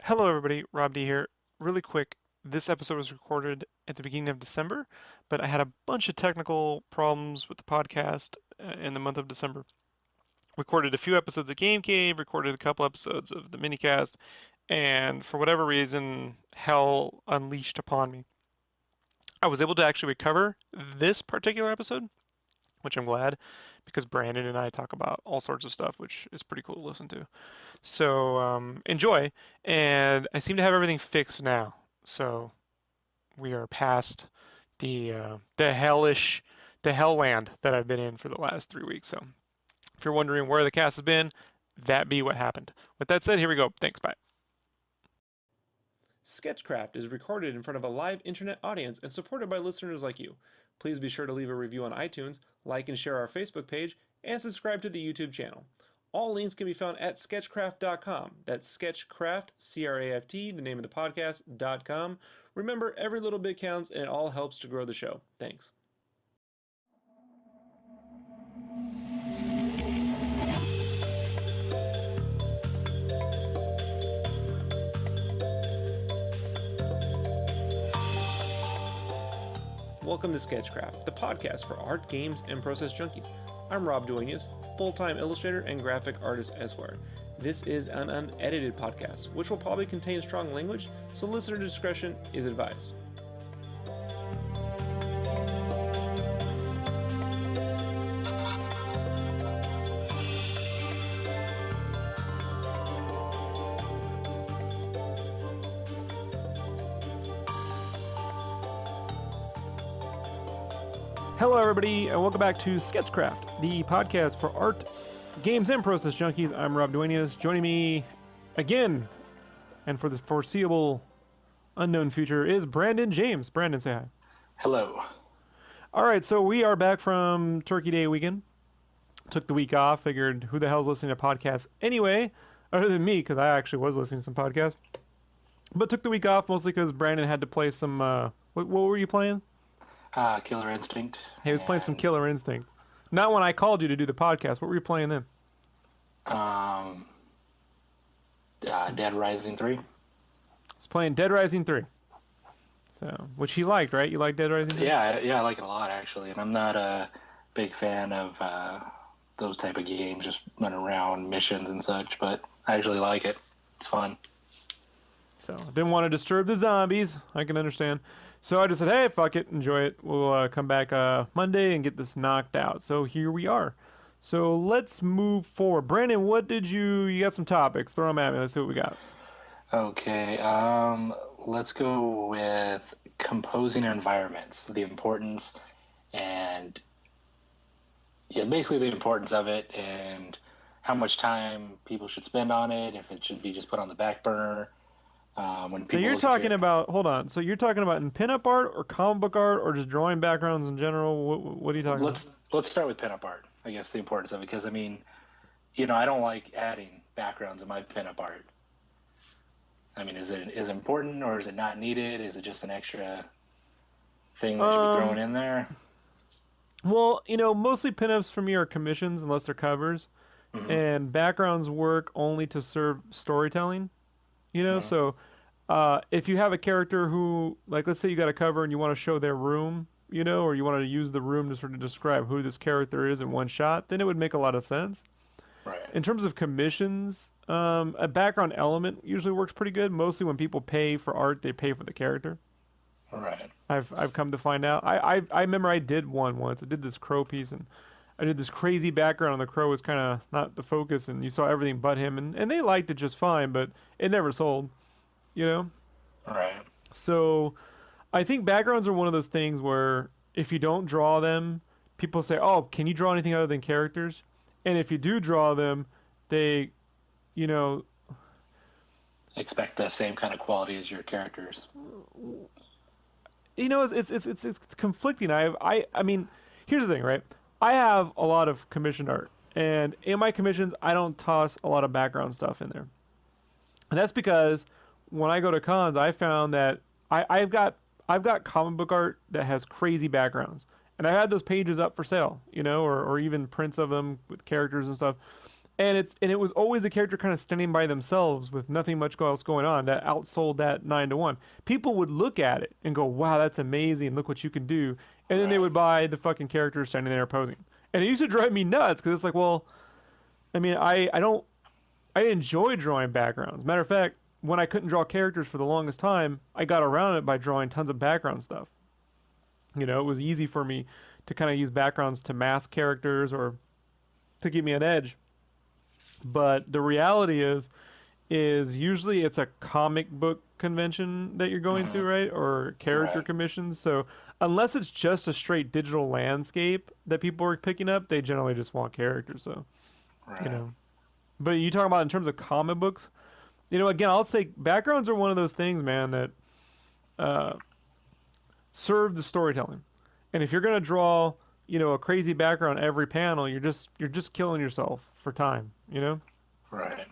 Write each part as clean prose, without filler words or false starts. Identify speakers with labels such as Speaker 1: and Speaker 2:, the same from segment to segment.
Speaker 1: Hello, everybody. Rob D here. Really quick, this episode was recorded at the beginning of December, but I had a bunch of technical problems with the podcast in the month of December. Recorded a few episodes of Game Cave, recorded a couple episodes of the minicast, and for whatever reason, hell unleashed upon me. I was able to actually recover this particular episode, which I'm glad, because Brandon and I talk about all sorts of stuff, which is pretty cool to listen to. So enjoy, and I seem to have everything fixed now. So we are past the hellish, the hell land that I've been in for the last 3 weeks. So if you're wondering where the cast has been, that be what happened. With that said, here we go. Thanks. Bye.
Speaker 2: Skechcraft is recorded in front of a live internet audience and supported by listeners like you. Please be sure to leave a review on iTunes, like and share our Facebook page, and subscribe to the YouTube channel. All links can be found at sketchcraft.com. That's Skechcraft, C-R-A-F-T, the name of the podcast.com. Remember, every little bit counts and it all helps to grow the show. Thanks. Welcome to Skechcraft, the podcast for art, games, and process junkies. I'm Rob Duenas, full-time illustrator and graphic artist Esquire. This is an unedited podcast, which will probably contain strong language, so listener discretion is advised.
Speaker 1: Hello, everybody, and welcome back to Skechcraft, the podcast for art, games, and process junkies. I'm Rob Duenas. Joining me again, and for the foreseeable unknown future, is Brandon James. Brandon, say hi.
Speaker 3: Hello.
Speaker 1: All right, so we are back from Turkey Day weekend. Took the week off. Figured who the hell's listening to podcasts anyway, other than me, because I actually was listening to some podcasts. But took the week off mostly because Brandon had to play some. What were you playing?
Speaker 3: Killer Instinct.
Speaker 1: He was playing some Killer Instinct. Not when I called you to do the podcast. What were you playing then?
Speaker 3: Dead Rising 3.
Speaker 1: He's playing Dead Rising 3. So, which he liked, right? You like Dead Rising 3?
Speaker 3: Yeah, I like it a lot, actually. And I'm not a big fan of those type of games, just running around missions and such, but I actually like it. It's fun.
Speaker 1: So, I didn't want to disturb the zombies. I can understand. So I just said, hey, fuck it, enjoy it. We'll come back Monday and get this knocked out. So here we are. So let's move forward. Brandon, what did you got some topics. Throw them at me. Let's see what we got.
Speaker 3: Okay, let's go with composing environments, the importance and, yeah, basically the importance of it and how much time people should spend on it, if it should be just put on the back burner. When people
Speaker 1: so you're talking about, hold on. So you're talking about in pinup art or comic book art or just drawing backgrounds in general? What are you talking about?
Speaker 3: Let's start with pinup art, I guess, the importance of it. Because, I mean, I don't like adding backgrounds in my pinup art. I mean, is it important or is it not needed? Is it just an extra thing that should be thrown in there?
Speaker 1: Well, mostly pinups for me are commissions unless they're covers. Mm-hmm. And backgrounds work only to serve storytelling. So if you have a character who, like, let's say you got a cover and you want to show their room, or you want to use the room to sort of describe who this character is in one shot, then it would make a lot of sense.
Speaker 3: Right.
Speaker 1: In terms of commissions, a background element usually works pretty good. Mostly when people pay for art, they pay for the character.
Speaker 3: Right.
Speaker 1: I've come to find out. I remember I did one once. I did this crow piece, and I did this crazy background, and the crow was kind of not the focus, and you saw everything but him, and they liked it just fine, but it never sold,
Speaker 3: Right.
Speaker 1: So I think backgrounds are one of those things where if you don't draw them, people say, oh, can you draw anything other than characters? And if you do draw them, they,
Speaker 3: expect the same kind of quality as your characters.
Speaker 1: It's conflicting. I mean, here's the thing, right? I have a lot of commissioned art, and in my commissions, I don't toss a lot of background stuff in there. And that's because when I go to cons, I found that I've got comic book art that has crazy backgrounds, and I had those pages up for sale, or even prints of them with characters and stuff. And it was always the character kind of standing by themselves with nothing much else going on that outsold that 9-1. People would look at it and go, "Wow, that's amazing! Look what you can do!" And then they would buy the fucking character standing there posing. And it used to drive me nuts because it's like, well, I mean, I enjoy drawing backgrounds. Matter of fact, when I couldn't draw characters for the longest time, I got around it by drawing tons of background stuff. You know, it was easy for me to kind of use backgrounds to mask characters or to give me an edge. But the reality is usually it's a comic book convention that you're going to, right? Or character commissions. So unless it's just a straight digital landscape that people are picking up, they generally just want characters. So, you know. But you talk about in terms of comic books, you know, again, I'll say backgrounds are one of those things, man, that serve the storytelling. And if you're gonna draw, you know, a crazy background every panel, you're just killing yourself for time, you know?
Speaker 3: Right.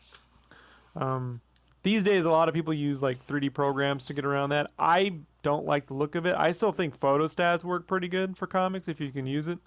Speaker 1: These days, a lot of people use like 3D programs to get around that. I don't like the look of it. I still think photostats work pretty good for comics if you can use it,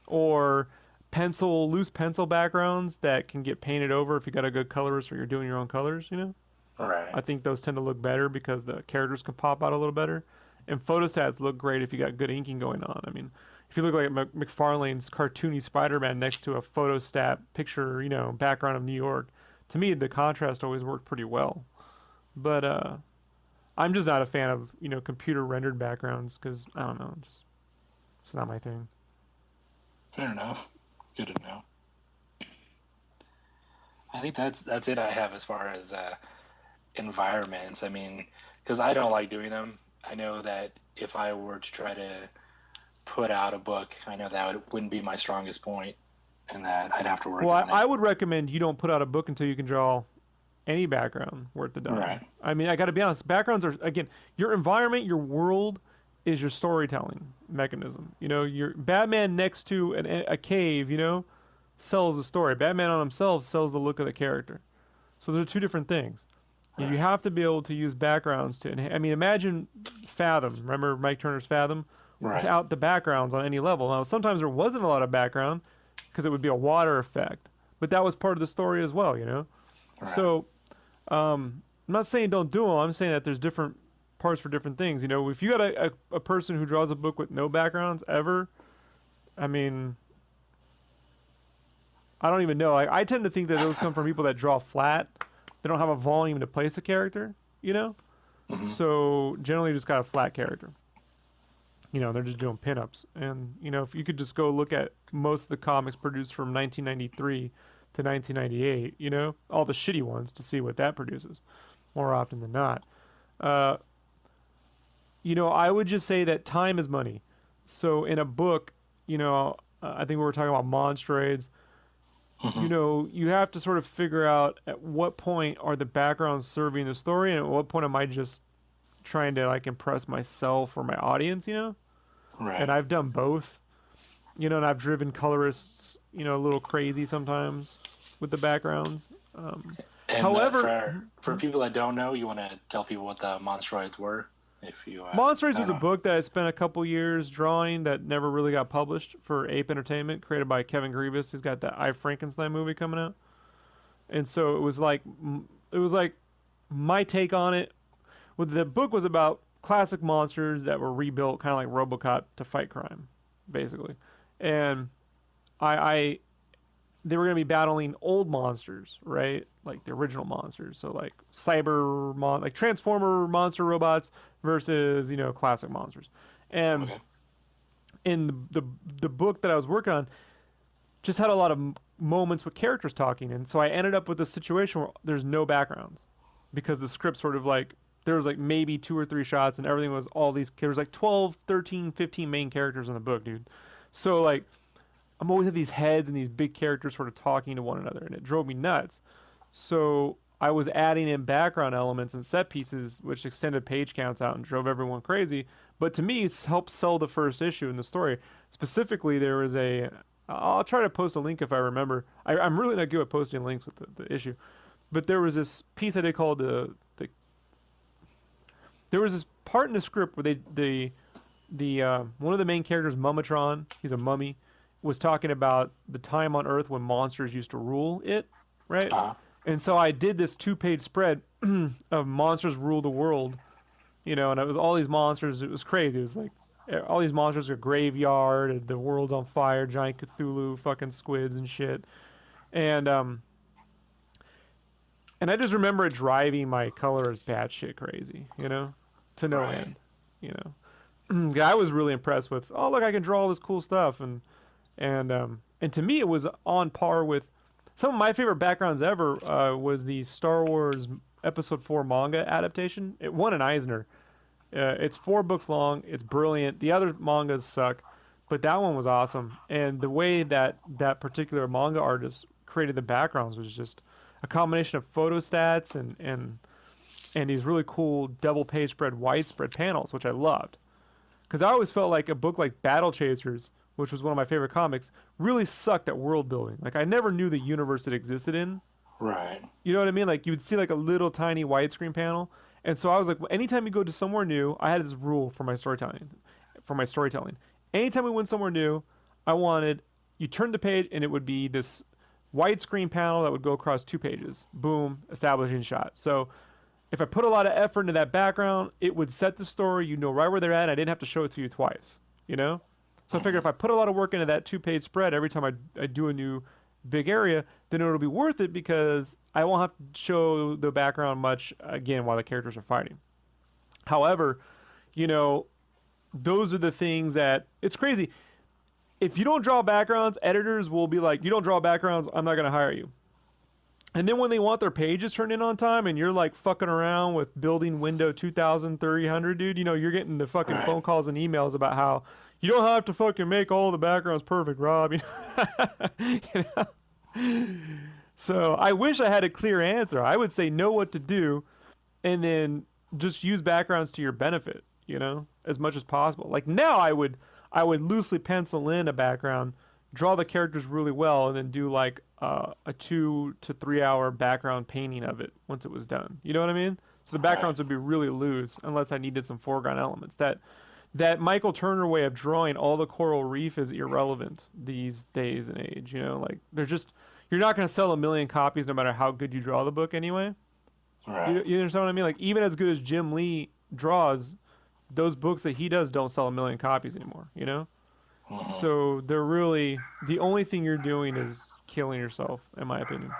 Speaker 1: or loose pencil backgrounds that can get painted over if you got a good colorist or you're doing your own colors, you know?
Speaker 3: Right.
Speaker 1: I think those tend to look better because the characters can pop out a little better. And photostats look great if you got good inking going on. I mean, if you look like McFarlane's cartoony Spider-Man next to a photostat picture, you know, background of New York, to me the contrast always worked pretty well. But I'm just not a fan of, you know, computer rendered backgrounds because I don't know, it's not my thing.
Speaker 3: Fair enough. Good to know. I think that's it I have as far as environments. I mean, because I don't like doing them. I know that if I were to try to put out a book, I know that wouldn't be my strongest point, and that I'd have to work on it.
Speaker 1: I would recommend you don't put out a book until you can draw any background worth the done.
Speaker 3: Right.
Speaker 1: I mean, I got to be honest. Backgrounds are, again, your environment, your world is your storytelling mechanism. You know, your Batman next to a cave, you know, sells a story. Batman on himself sells the look of the character. So they're two different things. Right. You have to be able to use backgrounds to. I mean, imagine Fathom. Remember Mike Turner's Fathom?
Speaker 3: Right.
Speaker 1: Without the backgrounds on any level. Now, sometimes there wasn't a lot of background because it would be a water effect, but that was part of the story as well, you know. Right. So, I'm not saying don't do them. I'm saying that there's different parts for different things. You know, if you got a person who draws a book with no backgrounds ever, I mean, I don't even know. I tend to think that those come from people that draw flat. They don't have a volume to place a character, you know? Mm-hmm. So generally just got a flat character. You know, they're just doing pinups. And, you know, if you could just go look at most of the comics produced from 1993 to 1998, you know, all the shitty ones to see what that produces more often than not. You know, I would just say that time is money. So in a book, you know, I think we were talking about Monstroids. Mm-hmm. You know, you have to sort of figure out at what point are the backgrounds serving the story and at what point am I just trying to like impress myself or my audience, you know? Right. And I've done both. You know, and I've driven colorists, you know, a little crazy sometimes with the backgrounds. However,
Speaker 3: for people that don't know, you want to tell people what the Monstroids were? If you
Speaker 1: Monstroids was a book that I spent a couple years drawing that never really got published for Ape Entertainment, created by Kevin Grievous, who's got the I, Frankenstein movie coming out. And so it was like my take on it. Well, the book was about classic monsters that were rebuilt, kind of like RoboCop, to fight crime, basically. And they were going to be battling old monsters, right? Like the original monsters. So like like Transformer monster robots versus, you know, classic monsters. And in the book that I was working on just had a lot of moments with characters talking. And so I ended up with a situation where there's no backgrounds because the script sort of like, there was like maybe 2 or 3 shots and everything was all these, there was like 12, 13, 15 main characters in the book, dude. So like, I'm always have these heads and these big characters sort of talking to one another, and it drove me nuts. So I was adding in background elements and set pieces, which extended page counts out and drove everyone crazy. But to me, it's helped sell the first issue in the story. Specifically, there was I'll try to post a link if I remember. I'm really not good at posting links with the issue. But there was this piece that they called there was this part in the script where one of the main characters, Mummatron, he's a mummy,
Speaker 4: was talking about the time on Earth when monsters used to rule it, right? And so I did this 2-page spread of monsters rule the world, and it was all these monsters. It was crazy. It was like all these monsters are graveyard, and the world's on fire, giant Cthulhu, fucking squids and shit. And I just remember it driving my colorist batshit crazy, to no end, I was really impressed with, oh look, I can draw all this cool stuff, and to me it was on par with some of my favorite backgrounds ever. Was the Star Wars Episode 4 manga adaptation. It won an Eisner. It's 4 books long. It's brilliant. The other mangas suck, but that one was awesome. And the way that particular manga artist created the backgrounds was just a combination of photostats and these really cool double page spread widespread panels, which I loved. Because I always felt like a book like Battle Chasers, which was one of my favorite comics, really sucked at world building. Like I never knew the universe it existed in.
Speaker 3: Right.
Speaker 4: You know what I mean? Like you would see like a little tiny widescreen panel. And so I was like, anytime you go to somewhere new, I had this rule for my storytelling. Anytime we went somewhere new, you turn the page and it would be this widescreen panel that would go across 2 pages. Boom, establishing shot. So if I put a lot of effort into that background, it would set the story. Right where they're at. I didn't have to show it to you twice, So I figured if I put a lot of work into that 2-page spread every time I do a new big area, then it'll be worth it because I won't have to show the background much again while the characters are fighting. However, those are the things that it's crazy. If you don't draw backgrounds, editors will be like, you don't draw backgrounds, I'm not going to hire you. And then when they want their pages turned in on time and you're like fucking around with building window 2000, 300, dude, you're getting the fucking phone calls and emails about how you don't have to fucking make all the backgrounds perfect, Rob. So I wish I had a clear answer. I would say know what to do and then just use backgrounds to your benefit, as much as possible. Like now I would loosely pencil in a background, draw the characters really well, and then do like a 2 to 3 hour background painting of it once it was done. You know what I mean? So the backgrounds would be really loose unless I needed some foreground elements. That Michael Turner way of drawing all the coral reef is irrelevant these days and age. Like you're not going to sell 1 million copies no matter how good you draw the book anyway.
Speaker 3: Right.
Speaker 4: You understand what I mean? Like even as good as Jim Lee draws, those books that he does don't sell 1 million copies anymore. So they're really, the only thing you're doing is killing yourself, in my opinion.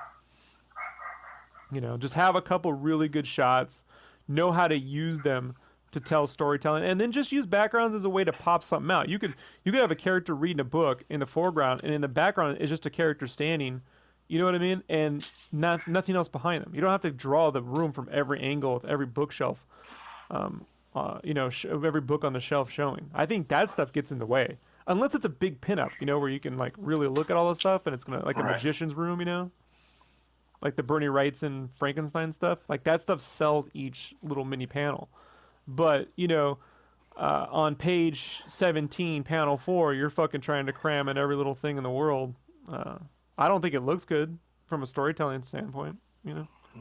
Speaker 4: Just have a couple really good shots, know how to use them to tell storytelling, and then just use backgrounds as a way to pop something out. You could have a character reading a book in the foreground, and in the background is just a character standing, you know what I mean? And nothing else behind them. You don't have to draw the room from every angle with every bookshelf, every book on the shelf showing. I think that stuff gets in the way. Unless it's a big pinup, where you can like really look at all the stuff and it's gonna like a magician's room, like the Bernie Wrightson Frankenstein stuff. Like that stuff sells each little mini panel. But on page 17, panel 4, you're fucking trying to cram in every little thing in the world. I don't think it looks good from a storytelling standpoint.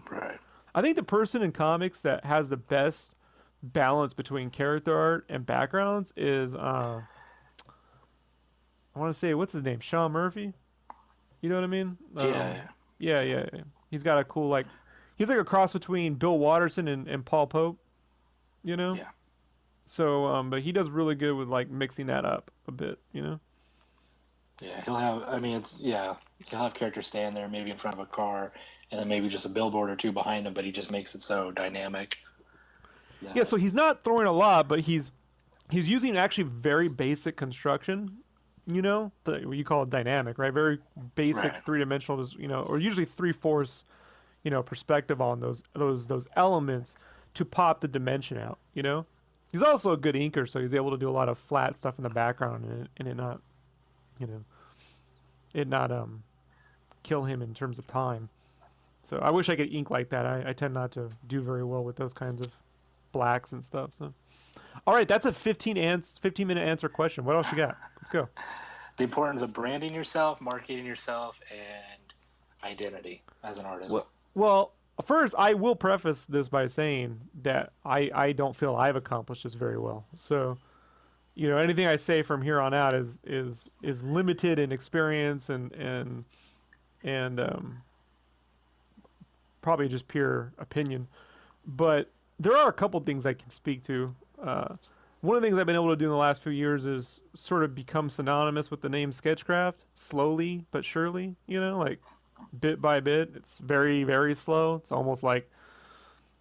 Speaker 3: Right.
Speaker 4: I think the person in comics that has the best balance between character art and backgrounds is I want to say, what's his name? Sean Murphy? You know what I mean? Yeah. He's got a cool, he's like a cross between Bill Watterson and Paul Pope, Yeah. So, but he does really good with, mixing that up a bit,
Speaker 3: Yeah, he'll have characters stand there maybe in front of a car and then maybe just a billboard or two behind him, but he just makes it so dynamic.
Speaker 4: Yeah, so he's not throwing a lot, but he's using actually very basic construction, what you call it dynamic, right? Very basic three-dimensional, or usually 3/4, perspective on those elements to pop the dimension out, He's also a good inker, so he's able to do a lot of flat stuff in the background and it not kill him in terms of time. So I wish I could ink like that. I tend not to do very well with those kinds of blacks and stuff. So, all right, that's a 15-minute answer question. What else you got? Let's go.
Speaker 3: The importance of branding yourself, marketing yourself, and identity as an artist.
Speaker 4: Well, first, I will preface this by saying that I don't feel I've accomplished this very well. So, anything I say from here on out is limited in experience and probably just pure opinion. But there are a couple things I can speak to. One of the things I've been able to do in the last few years is sort of become synonymous with the name Sketchcraft, slowly but surely, like bit by bit. It's very, very slow. It's almost like,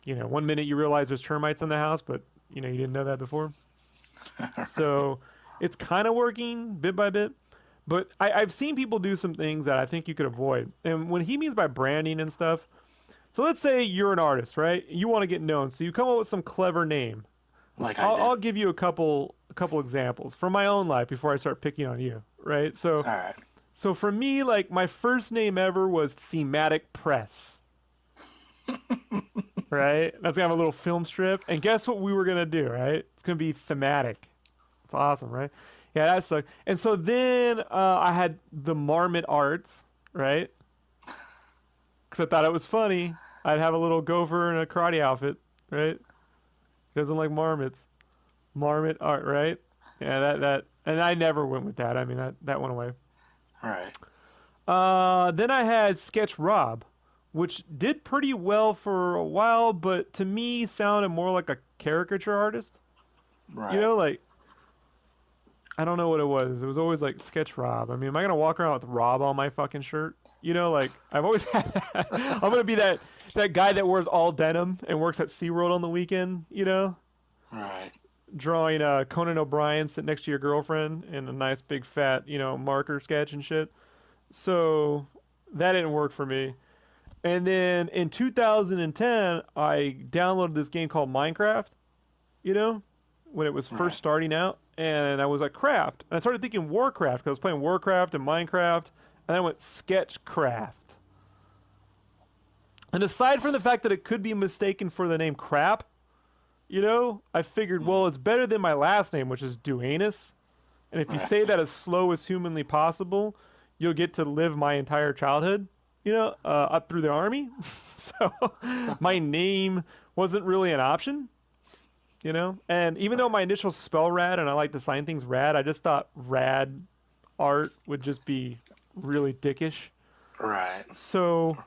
Speaker 4: 1 minute you realize there's termites in the house, but, you didn't know that before. So it's kind of working bit by bit. But I've seen people do some things that I think you could avoid. And what he means by branding and stuff, so let's say you're an artist, right? You want to get known, so you come up with some clever name.
Speaker 3: Like
Speaker 4: I'll give you a couple examples from my own life before I start picking on you, right? So,
Speaker 3: All right.
Speaker 4: so for me, like my first name ever was Thematic Press, right? That's gonna have a little film strip, and guess what we were gonna do, right? It's gonna be thematic. It's awesome, right? Yeah, that sucked. And so then I had the Marmot Arts, right? Because I thought it was funny. I'd have a little gopher in a karate outfit, right? Doesn't like marmots. Marmot art, right? Yeah, that, and I never went with that. I mean, that went away.
Speaker 3: All right.
Speaker 4: Then I had Sketch Rob, which did pretty well for a while, but to me sounded more like a caricature artist.
Speaker 3: Right.
Speaker 4: Like, I don't know what it was. It was always like Sketch Rob. I mean, am I gonna walk around with Rob on my fucking shirt? Like I've always had that. I'm gonna be that guy that wears all denim and works at SeaWorld on the weekend,
Speaker 3: Right.
Speaker 4: drawing Conan O'Brien sitting next to your girlfriend in a nice big fat, marker sketch and shit. So that didn't work for me. And then in 2010, I downloaded this game called Minecraft, when it was first starting out. And I was like, craft. And I started thinking Warcraft because I was playing Warcraft and Minecraft. And I went Sketchcraft. And aside from the fact that it could be mistaken for the name Crap, I figured, well, it's better than my last name, which is Duanus. And if you say that as slow as humanly possible, you'll get to live my entire childhood, up through the army. So my name wasn't really an option, And even though my initials spell rad and I like to sign things rad, I just thought rad art would just be really dickish.
Speaker 3: Right.
Speaker 4: So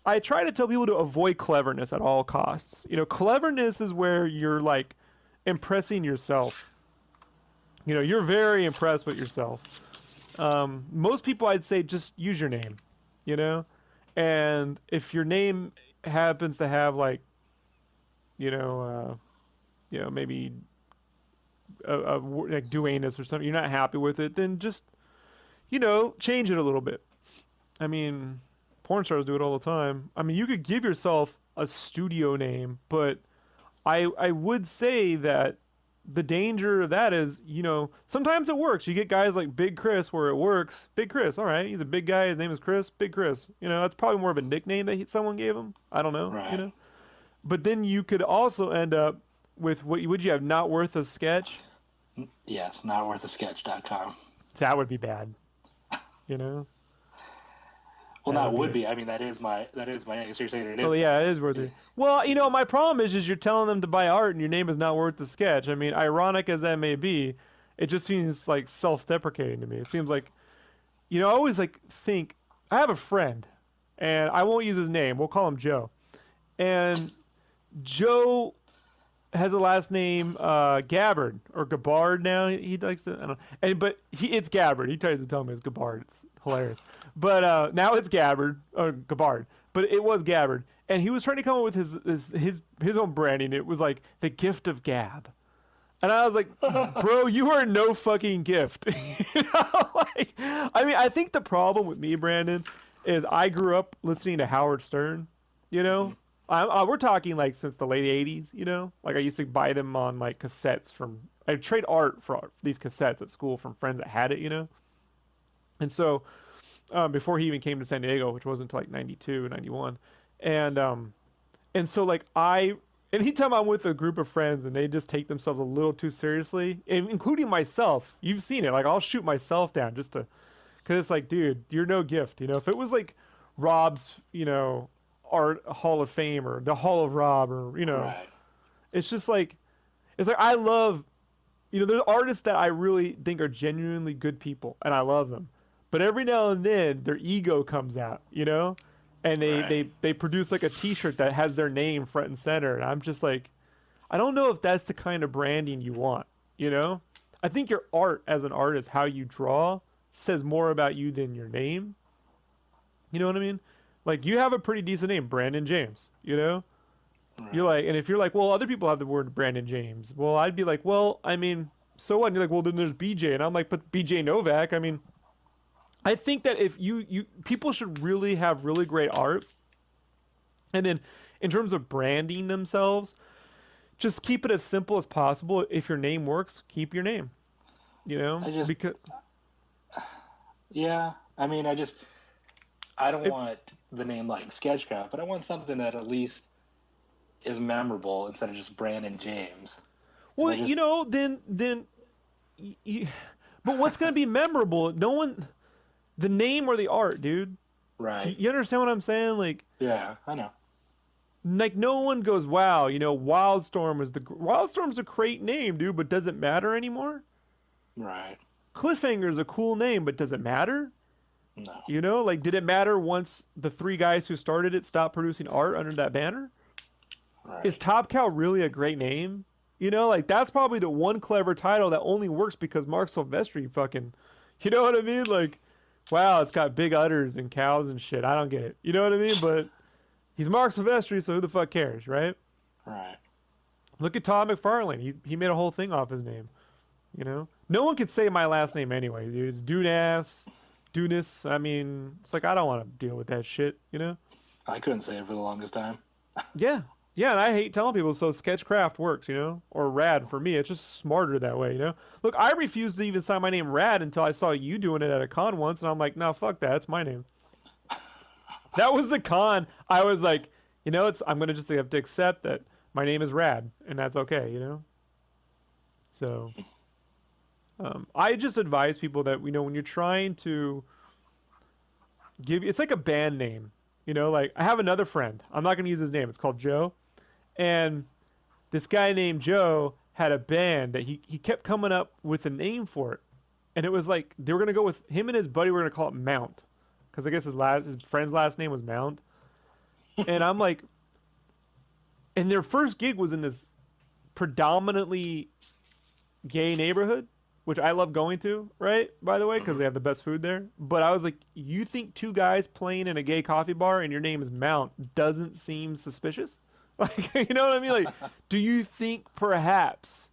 Speaker 4: I try to tell people to avoid cleverness at all costs. Cleverness is where you're like impressing yourself. You're very impressed with yourself. Most people, I'd say, just use your name, and if your name happens to have like, maybe like Duanus or something, you're not happy with it, then just, change it a little bit. I mean, porn stars do it all the time. I mean, you could give yourself a studio name, but I would say that the danger of that is, sometimes it works. You get guys like Big Chris where it works. Big Chris, all right, he's a big guy. His name is Chris. Big Chris. That's probably more of a nickname that someone gave him. I don't know.
Speaker 3: Right.
Speaker 4: But then you could also end up with what would you have? Not worth a sketch.
Speaker 3: Yes, notworthasketch.com.
Speaker 4: That would be bad.
Speaker 3: Well, not would be. I mean, that is my name. So you're saying it is.
Speaker 4: Oh yeah, it is worth it. Well, my problem is you're telling them to buy art and your name is not worth the sketch. I mean, ironic as that may be, it just seems like self-deprecating to me. It seems like, I always think I have a friend, and I won't use his name. We'll call him Joe, and Joe has a last name Gabbard or Gabbard now. He likes to, I don't know. But it's Gabbard. He tries to tell me it's Gabbard. It's hilarious. But now it's Gabbard or Gabbard. But it was Gabbard, and he was trying to come up with his own branding. It was like the gift of Gab, and I was like, bro, you are no fucking gift. I mean, I think the problem with me, Brandon, is I grew up listening to Howard Stern. We're talking like since the late 80s, like I used to buy them on like cassettes I trade art for these cassettes at school from friends that had it, and so before he even came to San Diego, which wasn't until like 92, 91. And so like anytime I'm with a group of friends and they just take themselves a little too seriously, including myself, you've seen it, like I'll shoot myself down just to, cause it's like, dude, you're no gift. If it was like Rob's, Art Hall of Fame or the Hall of Rob or,
Speaker 3: Right.
Speaker 4: it's just like, it's like, I love you know, there's artists that I really think are genuinely good people, and I love them. But every now and then, their ego comes out, you know, and they produce like a T-shirt that has their name front and center, and I'm just like, I don't know if that's the kind of branding you want, you know. I think your art as an artist, how you draw, says more about you than your name. You know what I mean? Like, you have a pretty decent name, Brandon James, you know?
Speaker 3: Right.
Speaker 4: You're like, and if you're like, well, other people have the word Brandon James. Well, I'd be like, well, I mean, so what? And you're like, well, then there's BJ. And I'm like, but BJ Novak, I mean, I think that if people should really have really great art. And then in terms of branding themselves, just keep it as simple as possible. If your name works, keep your name, you know? Because
Speaker 3: yeah, I mean, I don't want the name like Skechcraft, but I want something that at least is memorable instead of just Brandon James.
Speaker 4: Well, you know, then, but what's going to be memorable? No one, the name or the art, dude.
Speaker 3: Right.
Speaker 4: You understand what I'm saying? Like,
Speaker 3: yeah, I know.
Speaker 4: Like, no one goes, wow, you know, Wildstorm's a great name, dude, but does it matter anymore?
Speaker 3: Right.
Speaker 4: Cliffhanger's a cool name, but does it matter?
Speaker 3: No.
Speaker 4: You know, like, did it matter once the 3 guys who started it stopped producing art under that banner?
Speaker 3: Right.
Speaker 4: Is Top Cow really a great name? You know, like, that's probably the one clever title that only works because Mark Silvestri fucking, you know what I mean? Like, wow, it's got big udders and cows and shit. I don't get it. You know what I mean? But he's Mark Silvestri, so who the fuck cares, right?
Speaker 3: Right.
Speaker 4: Look at Todd McFarlane. He made a whole thing off his name. You know? No one could say my last name anyway, dude. It's Dunas. I mean, it's like, I don't want to deal with that shit, you know?
Speaker 3: I couldn't say it for the longest time.
Speaker 4: Yeah. Yeah, and I hate telling people, so Skechcraft works, you know? Or Rad for me. It's just smarter that way, you know? Look, I refused to even sign my name Rad until I saw you doing it at a con once, and I'm like, no, fuck that. It's my name. That was the con. I was like, you know, I'm going to just have to accept that my name is Rad, and that's okay, you know? So, I just advise people that, you know, when you're trying to it's like a band name, you know? Like, I have another friend. I'm not going to use his name. It's called Joe. And this guy named Joe had a band that he kept coming up with a name for it. And it was like, they were going to go with him and his buddy were going to call it Mount. Because I guess his friend's last name was Mount. And I'm like, and their first gig was in this predominantly gay neighborhood, which I love going to, right? By the way, because they have the best food there. But I was like, you think 2 guys playing in a gay coffee bar and your name is Mount doesn't seem suspicious? Like, you know what I mean? Like, do you think perhaps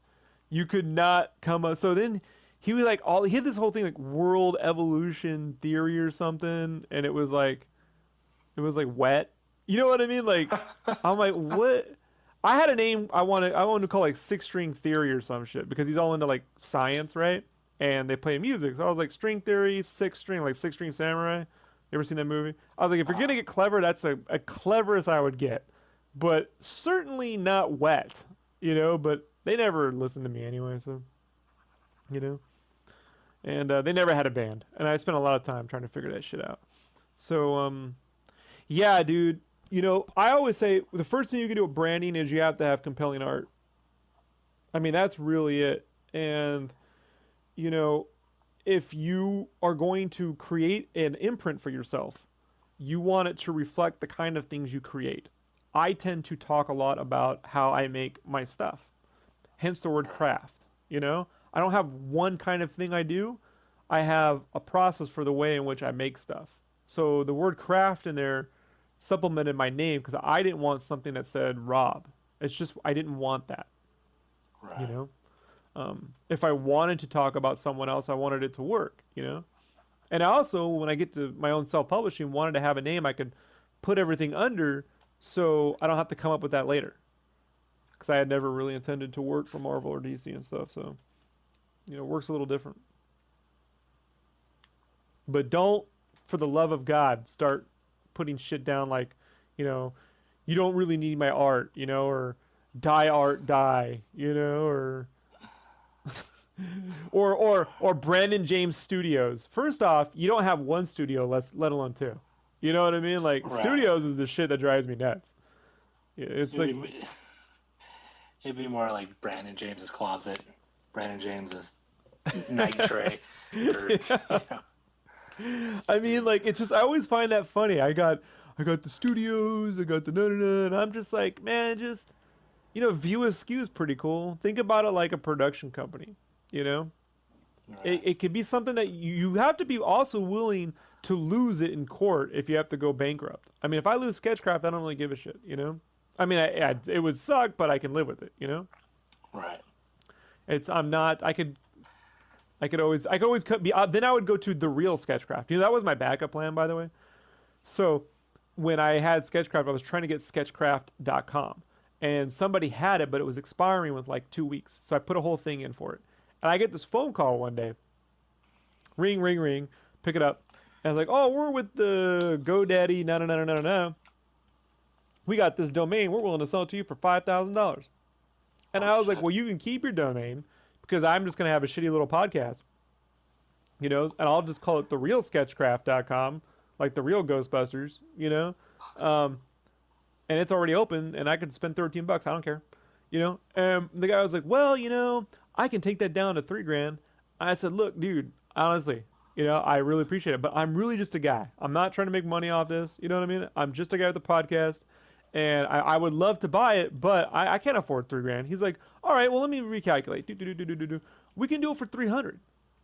Speaker 4: you could not come up? So then he was like, he had this whole thing like world evolution theory or something, and it was like wet. You know what I mean? Like, I'm like, what? I had a name I wanted to call like 6-string theory or some shit because he's all into like science, right? And they play music. So I was like, string theory, 6-string, like 6-string samurai. You ever seen that movie? I was like, if you're gonna get clever, that's a cleverest I would get. But certainly not wet, you know, but they never listened to me anyway, so, you know. And they never had a band. And I spent a lot of time trying to figure that shit out. So, yeah, dude, you know, I always say the first thing you can do with branding is you have to have compelling art. I mean, that's really it. And, you know, if you are going to create an imprint for yourself, you want it to reflect the kind of things you create. I tend to talk a lot about how I make my stuff, hence the word craft, you know? I don't have one kind of thing I do. I have a process for the way in which I make stuff. So the word craft in there supplemented my name because I didn't want something that said Rob. It's just, I didn't want that,
Speaker 3: Right.
Speaker 4: you know? If I wanted to talk about someone else, I wanted it to work, you know? And I also, when I get to my own self-publishing, wanted to have a name I could put everything under so I don't have to come up with that later. Because I had never really intended to work for Marvel or DC and stuff, so, you know, it works a little different. But don't, for the love of God, start putting shit down like, you know, you don't really need my art, you know, or die art die, you know, or or Brandon James Studios. First off, you don't have one studio, let alone 2. You know what I mean? Like,
Speaker 3: Right.
Speaker 4: Studios is the shit that drives me nuts. It's like,
Speaker 3: It'd be more like Brandon James's closet. Brandon James's night tray. Or,
Speaker 4: I mean, like, it's just, I always find that funny. I got the studios, I got the na-na-na, and I'm just like, man, just, View Askew is pretty cool. Think about it like a production company, you know? It could be something that you have to be also willing to lose it in court if you have to go bankrupt. I mean, if I lose Skechcraft, I don't really give a shit, you know? I mean, it would suck, but I can live with it, you know?
Speaker 3: Right.
Speaker 4: I could always be, then I would go to the real Skechcraft. That was my backup plan, by the way. So when I had Skechcraft, I was trying to get Skechcraft.com. And somebody had it, but it was expiring with like 2 weeks. So I put a whole thing in for it. And I get this phone call one day. Ring, ring, ring. Pick it up. And I was like, oh, we're with the GoDaddy. No. We got this domain. We're willing to sell it to you for $5,000. And I was like, well, you can keep your domain because I'm just going to have a shitty little podcast. And I'll just call it the real Skechcraft.com, like the real Ghostbusters, and it's already open and I could spend $13. I don't care. And the guy was like, well, I can take that down to $3,000. I said, look, dude, honestly, I really appreciate it, but I'm really just a guy. I'm not trying to make money off this. You know what I mean? I'm just a guy with a podcast, and I would love to buy it, but I can't afford $3,000. He's like, all right, well, let me recalculate. We can do it for $300.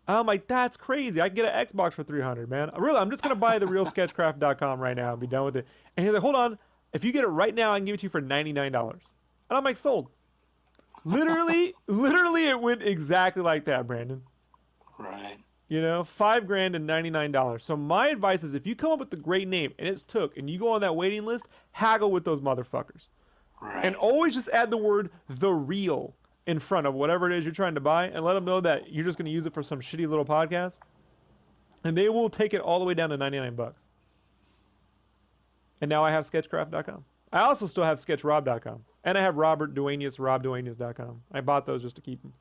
Speaker 4: I'm like, that's crazy. I can get an Xbox for $300, man. Really, I'm just going to buy the real Skechcraft.com right now and be done with it. And he's like, hold on. If you get it right now, I can give it to you for $99. And I'm like, sold. Literally, it went exactly like that, Brandon.
Speaker 3: Right.
Speaker 4: $5,000 and $99. So my advice is, if you come up with a great name and it's took, and you go on that waiting list, haggle with those motherfuckers.
Speaker 3: Right.
Speaker 4: And always just add the word "the real" in front of whatever it is you're trying to buy, and let them know that you're just going to use it for some shitty little podcast, and they will take it all the way down to $99. And now I have Skechcraft.com. I also still have SketchRob.com. And I have Robert Duenas, RobDuenas.com. I bought those just to keep them.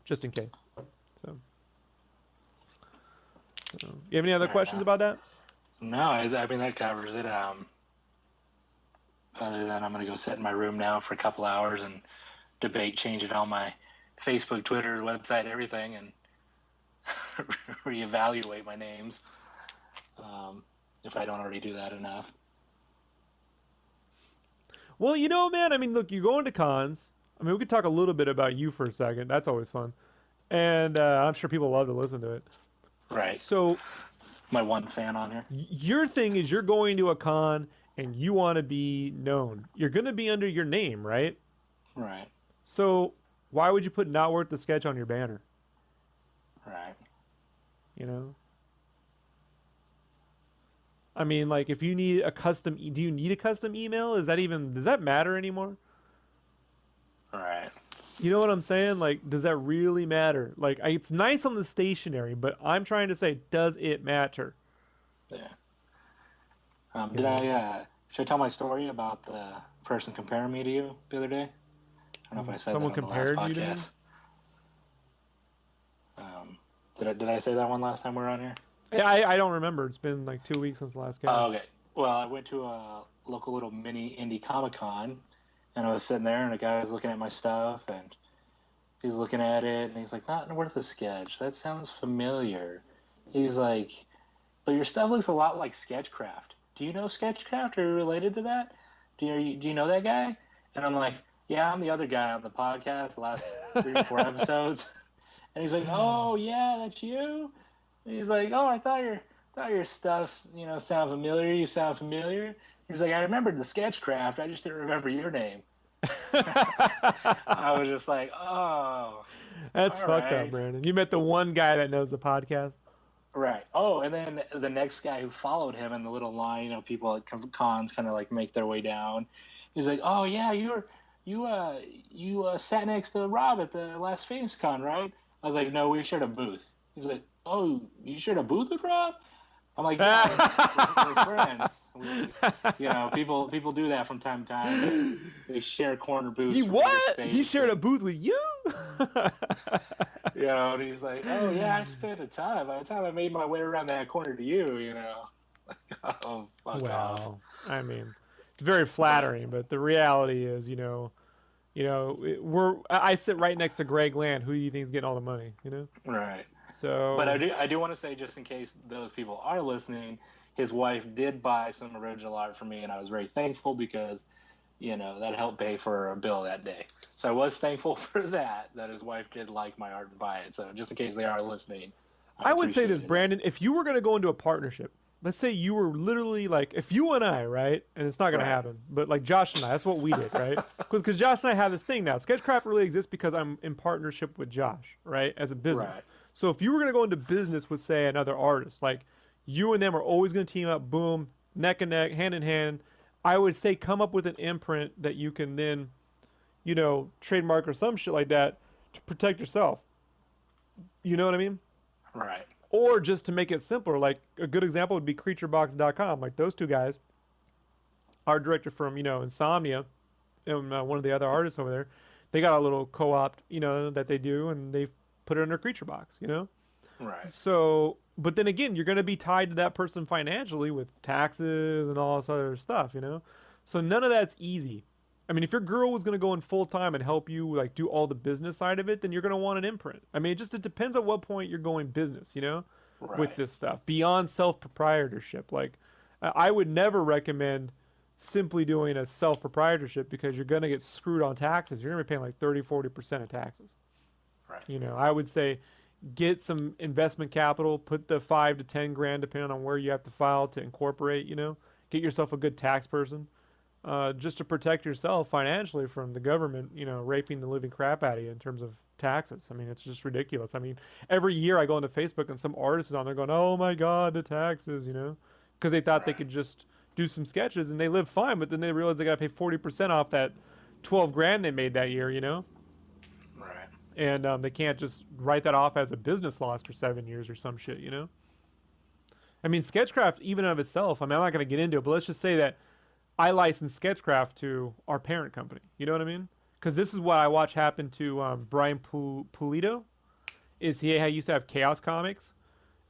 Speaker 4: Just in case. So you have any other questions about that?
Speaker 3: No, I mean, that covers it. Other than I'm going to go sit in my room now for a couple hours and debate changing all my Facebook, Twitter, website, everything, and reevaluate my names. If I don't already do that enough.
Speaker 4: Well, man, I mean, look, you go into cons. I mean, we could talk a little bit about you for a second. That's always fun. And I'm sure people love to listen to it.
Speaker 3: Right.
Speaker 4: So,
Speaker 3: my one fan on here.
Speaker 4: Your thing is you're going to a con and you want to be known. You're going to be under your name, right?
Speaker 3: Right.
Speaker 4: So, why would you put "Not Worth the Sketch" on your banner?
Speaker 3: Right.
Speaker 4: I mean, like, if you need a custom, do you need a custom email? Does that matter anymore?
Speaker 3: Right.
Speaker 4: You know what I'm saying? Like, does that really matter? Like, it's nice on the stationery, but I'm trying to say, does it matter?
Speaker 3: Yeah. Should I tell my story about the person comparing me to you the other day? I don't know if I said
Speaker 4: Someone
Speaker 3: that on
Speaker 4: compared
Speaker 3: the last
Speaker 4: you to me?
Speaker 3: podcast. Did I say that one last time we were on here?
Speaker 4: Yeah, I don't remember. It's been like 2 weeks since the last game.
Speaker 3: Oh, okay. Well, I went to a local little mini indie Comic-Con, and I was sitting there, and a guy was looking at my stuff, and he's looking at it, and he's like, "Not worth a sketch. That sounds familiar." He's like, "But your stuff looks a lot like Skechcraft. Do you know Skechcraft? Are you related to that? Do you know that guy?" And I'm like, "Yeah, I'm the other guy on the podcast, the last 3 or 4 episodes." And he's like, "Oh, yeah, that's you?" And he's like, "Oh, I thought your stuff, sound familiar. You sound familiar." He's like, "I remembered the Skechcraft. I just didn't remember your name." I was just like, "Oh,
Speaker 4: that's fucked
Speaker 3: right.
Speaker 4: up, Brandon. You met the one guy that knows the podcast."
Speaker 3: Right. Oh, and then the next guy who followed him in the little line, people at cons kind of like make their way down. He's like, "Oh yeah, you sat next to Rob at the Las Vegas con, right?" I was like, "No, we shared a booth." He's like, "Oh, you shared a booth with Rob?" I'm like, "Yeah, we're friends." People do that from time to time. They share corner booths.
Speaker 4: He shared a booth with you?
Speaker 3: And he's like, "Oh yeah, I spent a time. By the time I made my way around that corner to you, Like, oh, fuck off.
Speaker 4: I mean, it's very flattering, but the reality is, You know, I sit right next to Greg Land. Who do you think is getting all the money? You know.
Speaker 3: Right.
Speaker 4: So,
Speaker 3: But I do want to say, just in case those people are listening, his wife did buy some original art for me, and I was very thankful because, that helped pay for a bill that day. So I was thankful for that his wife did like my art and buy it. So just in case they are listening,
Speaker 4: I would say this,
Speaker 3: appreciated it.
Speaker 4: Brandon, if you were going to go into a partnership, let's say you were literally like, if you and I, right, and it's not going
Speaker 3: Right.
Speaker 4: to happen, but like Josh and I, that's what we did, right? Because Josh and I have this thing now. Sketchcraft really exists because I'm in partnership with Josh, right, as a business.
Speaker 3: Right.
Speaker 4: So if you were going to go into business with, say, another artist, like you and them are always going to team up, boom, neck and neck, hand in hand. I would say come up with an imprint that you can then, trademark or some shit like that to protect yourself. You know what I mean?
Speaker 3: Right.
Speaker 4: Or just to make it simpler, like a good example would be creaturebox.com. Like those two guys, our director from, Insomnia and one of the other artists over there, they got a little co-op, that they do, and they put it under CreatureBox.
Speaker 3: Right.
Speaker 4: So, but then again, you're going to be tied to that person financially with taxes and all this other stuff. So none of that's easy. I mean, if your girl was going to go in full time and help you like do all the business side of it, then you're going to want an imprint. I mean, it depends at what point you're going business,
Speaker 3: Right.
Speaker 4: with this stuff beyond self-proprietorship. Like I would never recommend simply doing a self-proprietorship because you're going to get screwed on taxes. You're going to be paying like 30-40% of taxes.
Speaker 3: Right.
Speaker 4: I would say get some investment capital, put the 5 to 10 grand depending on where you have to file to incorporate, get yourself a good tax person. Just to protect yourself financially from the government, raping the living crap out of you in terms of taxes. I mean, it's just ridiculous. I mean, every year I go into Facebook and some artist is on there going, "Oh my God, the taxes," because they thought they could just do some sketches and they live fine, but then they realize they got to pay 40% off that 12 grand they made that year,
Speaker 3: Right.
Speaker 4: and they can't just write that off as a business loss for 7 years or some shit, I mean, Sketchcraft, even of itself, I mean, I'm not going to get into it, but let's just say that I licensed Sketchcraft to our parent company. You know what I mean? Because this is what I watch happen to Brian Pulido. Is he used to have Chaos Comics,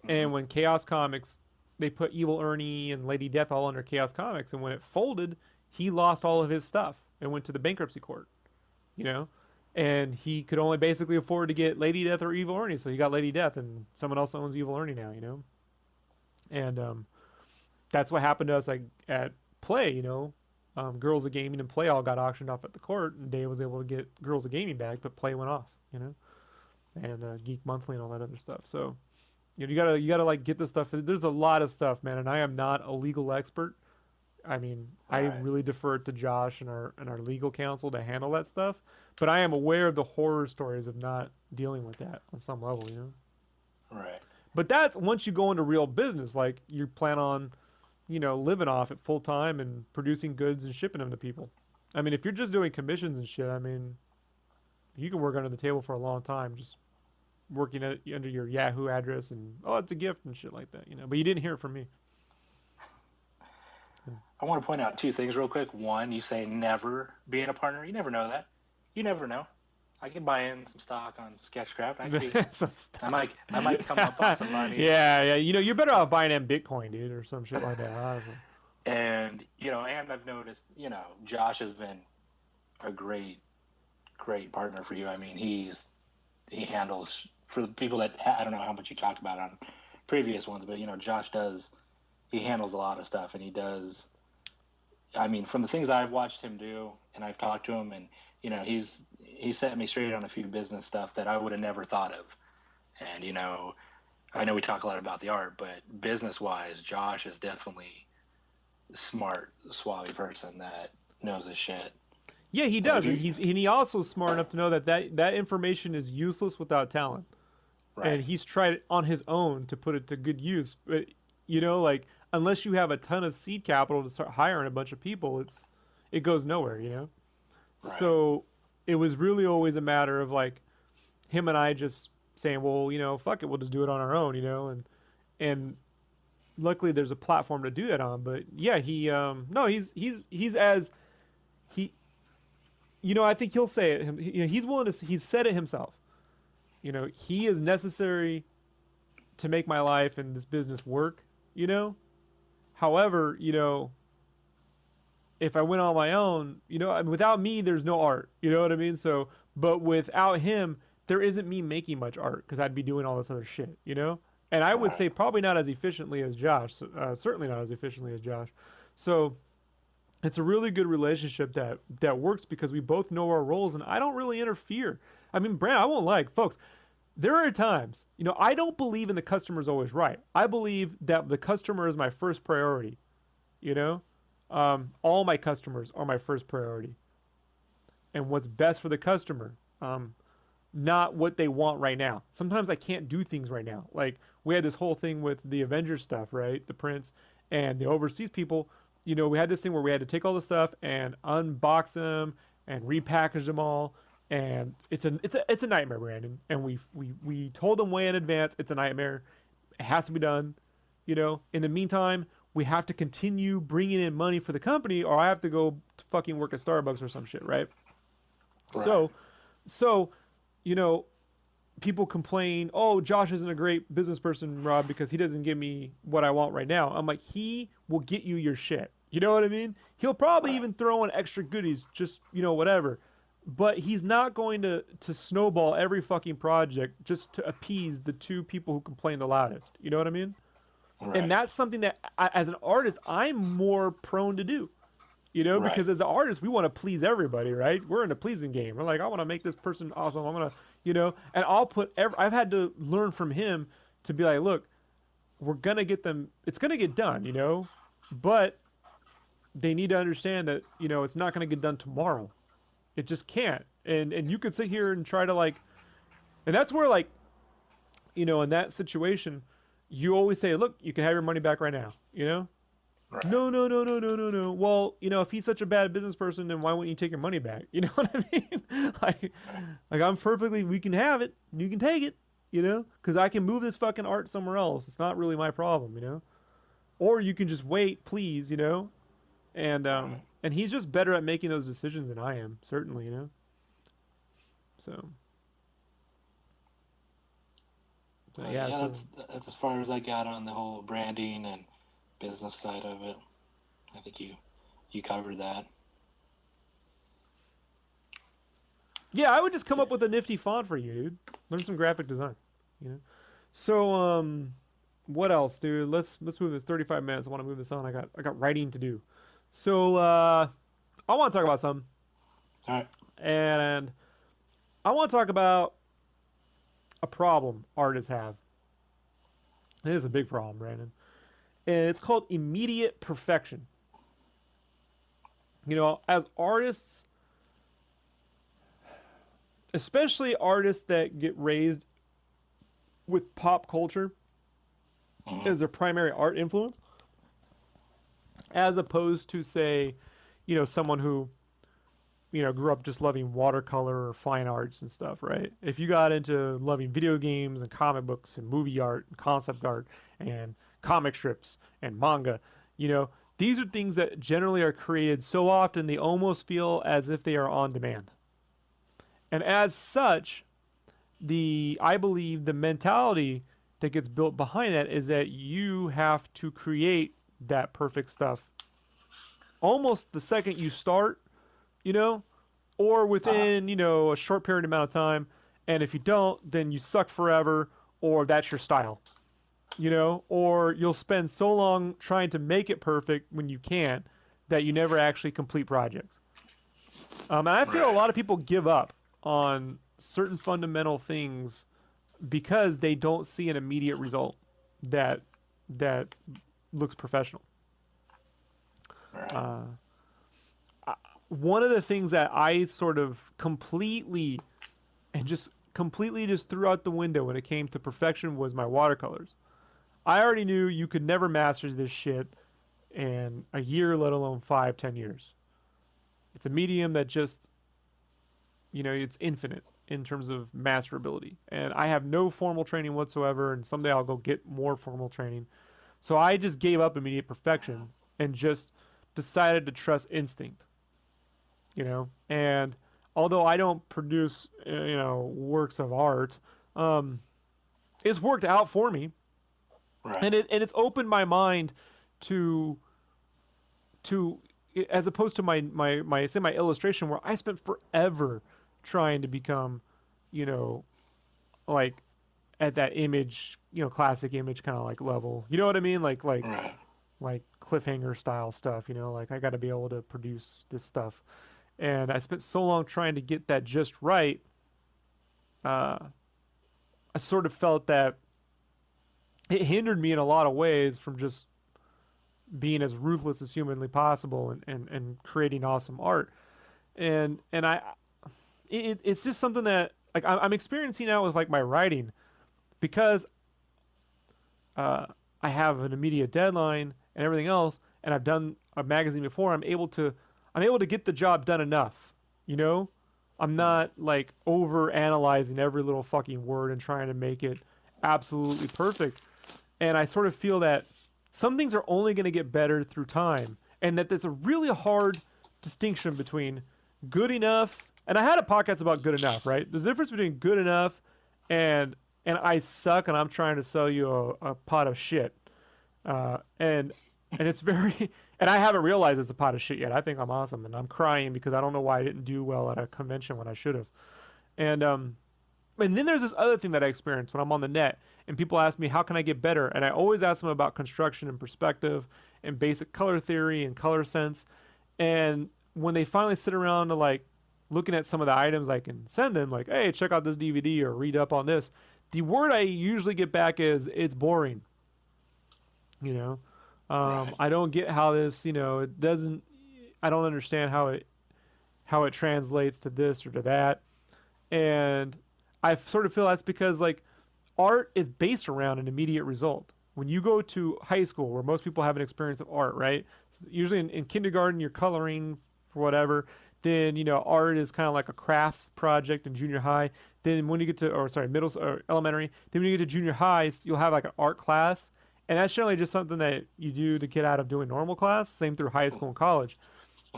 Speaker 4: and when Chaos Comics, they put Evil Ernie and Lady Death all under Chaos Comics, and when it folded, he lost all of his stuff and went to the bankruptcy court. And he could only basically afford to get Lady Death or Evil Ernie, so he got Lady Death, and someone else owns Evil Ernie now. And that's what happened to us like at Play. Girls of Gaming and Play all got auctioned off at the court, and Dave was able to get Girls of Gaming back, but Play went off. And Geek Monthly and all that other stuff. So you gotta like get this stuff. There's a lot of stuff, man, and I am not a legal expert. I mean, I really defer it to Josh and our legal counsel to handle that stuff. But I am aware of the horror stories of not dealing with that on some level.
Speaker 3: Right.
Speaker 4: But that's once you go into real business, like you plan on, living off it full time and producing goods and shipping them to people. I mean, if you're just doing commissions and shit, I mean, you can work under the table for a long time, just working under your Yahoo address and, oh, it's a gift and shit like that, But you didn't hear it from me.
Speaker 3: I want to point out two things real quick. One, you say never being a partner. You never know that. You never know. I can buy in some stock on Sketchcraft. I might come up on some money.
Speaker 4: Yeah. You're better off buying them Bitcoin, dude, or some shit like that. Honestly.
Speaker 3: And and I've noticed, Josh has been a great partner for you. I mean, he handles for the people that I don't know how much you talk about on previous ones, but Josh he handles a lot of stuff, and he does. I mean, from the things I've watched him do, and I've talked to him, and he set me straight on a few business stuff that I would have never thought of. And I know we talk a lot about the art, but business-wise, Josh is definitely a smart, suave person that knows his shit.
Speaker 4: Yeah, he does, and he also smart enough to know that information is useless without talent. Right. And he's tried it on his own to put it to good use. But like unless you have a ton of seed capital to start hiring a bunch of people, it goes nowhere. Right. So it was really always a matter of like him and I just saying, well, fuck it, we'll just do it on our own, and luckily there's a platform to do that on. But yeah, he's as he, I think he'll say it. He's willing to. He's said it himself. He is necessary to make my life and this business work. However, if I went on my own, I mean, without me, there's no art. You know what I mean? So, but without him, there isn't me making much art because I'd be doing all this other shit. And I would
Speaker 3: Right.
Speaker 4: say probably not as efficiently as Josh. Certainly not as efficiently as Josh. So it's a really good relationship that works because we both know our roles, and I don't really interfere. I mean, Brand, I won't like folks. There are times, I don't believe in the customer's always right. I believe that the customer is my first priority. You know, all my customers are my first priority, and what's best for the customer, not what they want right now. Sometimes I can't do things right now. Like we had this whole thing with the Avengers stuff, right? The prints and the overseas people. We had this thing where we had to take all the stuff and unbox them and repackage them all, and it's a nightmare, Brandon. And we told them way in advance it's a nightmare. It has to be done. In the meantime, we have to continue bringing in money for the company, or I have to go to fucking work at Starbucks or some shit, right?
Speaker 3: Right.
Speaker 4: So, people complain, oh, Josh isn't a great business person, Rob, because he doesn't give me what I want right now. I'm like, he will get you your shit. You know what I mean? He'll probably even throw in extra goodies, just, whatever. But he's not going to snowball every fucking project just to appease the two people who complain the loudest. You know what I mean?
Speaker 3: Right.
Speaker 4: And that's something that, as an artist, I'm more prone to do.
Speaker 3: Right.
Speaker 4: Because as an artist, we want to please everybody, right? We're in a pleasing game. We're like, I want to make this person awesome. I'm going to, and I've had to learn from him to be like, look, we're going to get them, it's going to get done, but they need to understand that, it's not going to get done tomorrow. It just can't. And you could sit here and try to and that's where in that situation, you always say, look, you can have your money back right now,
Speaker 3: Right.
Speaker 4: No. Well, if he's such a bad business person, then why wouldn't you take your money back? You know what I mean? We can have it. You can take it, because I can move this fucking art somewhere else. It's not really my problem, Or you can just wait, please, and he's just better at making those decisions than I am, certainly, So.
Speaker 3: Yeah, that's as far as I got on the whole branding and business side of it. I think you covered that.
Speaker 4: Yeah, I would just come up with a nifty font for you, dude. Learn some graphic design, So, what else, dude? Let's move this. 35 minutes. I want to move this on. I got writing to do. So, I want to talk about something.
Speaker 3: All right.
Speaker 4: And I want to talk about a problem artists have. It is a big problem, Brandon. And it's called immediate perfection. As artists, especially artists that get raised with pop culture as their primary art influence, as opposed to, say, someone who, grew up just loving watercolor or fine arts and stuff, right? If you got into loving video games and comic books and movie art and concept art and comic strips and manga, these are things that generally are created so often they almost feel as if they are on demand. And as such, I believe the mentality that gets built behind that is that you have to create that perfect stuff almost the second you start, or within, a short period amount of time. And if you don't, then you suck forever, or that's your style, or you'll spend so long trying to make it perfect when you can't that you never actually complete projects. And I feel a lot of people give up on certain fundamental things because they don't see an immediate result that looks professional. One of the things that I sort of completely just threw out the window when it came to perfection was my watercolors. I already knew you could never master this shit in a year, let alone 5-10 years. It's a medium that just, it's infinite in terms of masterability. And I have no formal training whatsoever, and someday I'll go get more formal training. So I just gave up immediate perfection and just decided to trust instinct. And although I don't produce, works of art, it's worked out for me. Right. And it's opened my mind to as opposed to my illustration where I spent forever trying to become, you know, like at that image, classic image kind of like level. You know what I mean?
Speaker 3: Right.
Speaker 4: Like cliffhanger style stuff, like I got to be able to produce this stuff. And I spent so long trying to get that just right. I sort of felt that it hindered me in a lot of ways from just being as ruthless as humanly possible and creating awesome art. And it's just something that like I'm experiencing now with like my writing because I have an immediate deadline and everything else, and I've done a magazine before. I'm able to get the job done enough, I'm not like over analyzing every little fucking word and trying to make it absolutely perfect. And I sort of feel that some things are only going to get better through time, and that there's a really hard distinction between good enough. And I had a podcast about good enough, right? There's a difference between good enough and I suck and I'm trying to sell you a pot of shit. And it's very, and I haven't realized it's a pot of shit yet. I think I'm awesome, and I'm crying because I don't know why I didn't do well at a convention when I should have. And then there's this other thing that I experience when I'm on the net, and people ask me how can I get better, and I always ask them about construction and perspective and basic color theory and color sense. And when they finally sit around to like looking at some of the items I can send them, like, hey, check out this DVD or read up on this, the word I usually get back is it's boring.
Speaker 3: Right.
Speaker 4: I don't get how this, it doesn't, I don't understand how it translates to this or to that. And I sort of feel that's because like art is based around an immediate result. When you go to high school where most people have an experience of art, right? Usually in kindergarten, you're coloring for whatever. Then, art is kind of like a crafts project in junior high. Then when you get to, middle or elementary, then when you get to junior high, you'll have like an art class. And that's generally just something that you do to get out of doing normal class, same through high school and college.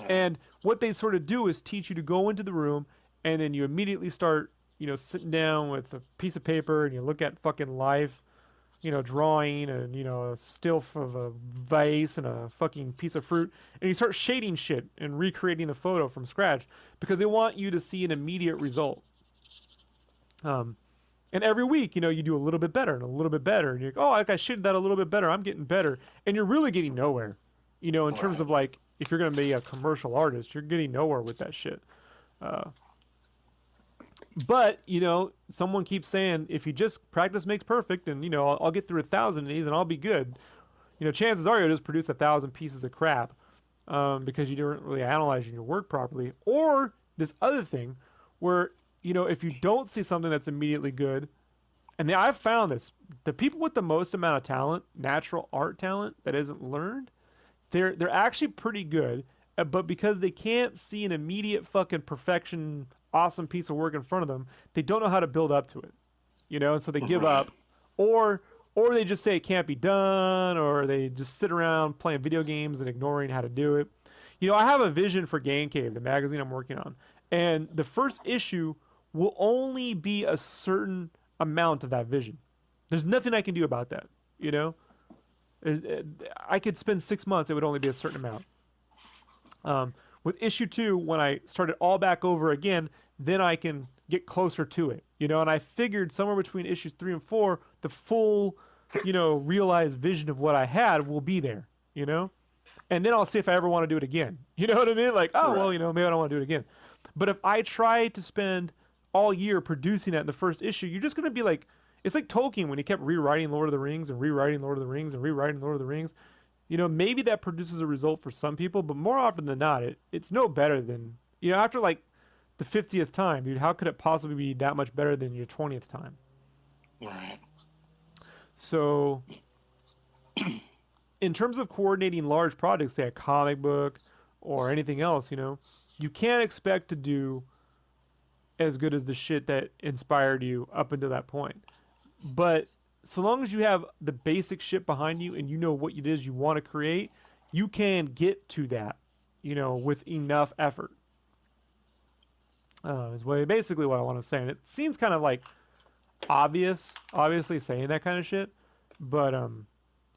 Speaker 4: And what they sort of do is teach you to go into the room, and then you immediately start, sitting down with a piece of paper, and you look at fucking live, drawing, and, a still of a vase and a fucking piece of fruit, and you start shading shit and recreating the photo from scratch because they want you to see an immediate result. And every week, you do a little bit better and a little bit better. And you're like, oh, like I shaded that a little bit better. I'm getting better. And you're really getting nowhere, in terms of like, if you're going to be a commercial artist, you're getting nowhere with that shit. But, someone keeps saying, if you just practice makes perfect, and, I'll get through 1,000 of these and I'll be good. Chances are you'll just produce 1,000 pieces of crap because you didn't really analyze your work properly. Or this other thing where, if you don't see something that's immediately good, and I've found this, the people with the most amount of talent, natural art talent that isn't learned, they're actually pretty good, but because they can't see an immediate fucking perfection, awesome piece of work in front of them, they don't know how to build up to it, and so they give up, or they just say it can't be done, or they just sit around playing video games and ignoring how to do it. I have a vision for Game Cave, the magazine I'm working on, and the first issue will only be a certain amount of that vision. There's nothing I can do about that, I could spend 6 months, it would only be a certain amount. With issue 2, when I start it all back over again, then I can get closer to it, and I figured somewhere between issues 3 and 4, the full, realized vision of what I had will be there, and then I'll see if I ever want to do it again. You know what I mean? Like, oh, well, maybe I don't want to do it again. But if I try to spend all year producing that in the first issue, you're just going to be like, it's like Tolkien when he kept rewriting Lord of the Rings and rewriting Lord of the Rings and rewriting Lord of the Rings. Maybe that produces a result for some people, but more often than not, it's no better than, after like the 50th time, dude, how could it possibly be that much better than your 20th time?
Speaker 3: Right.
Speaker 4: So in terms of coordinating large projects, say a comic book or anything else, you can't expect to do as good as the shit that inspired you up until that point. But so long as you have the basic shit behind you and you know what it is you want to create, you can get to that, with enough effort. Is basically what I want to say. And it seems kind of like obviously saying that kind of shit. But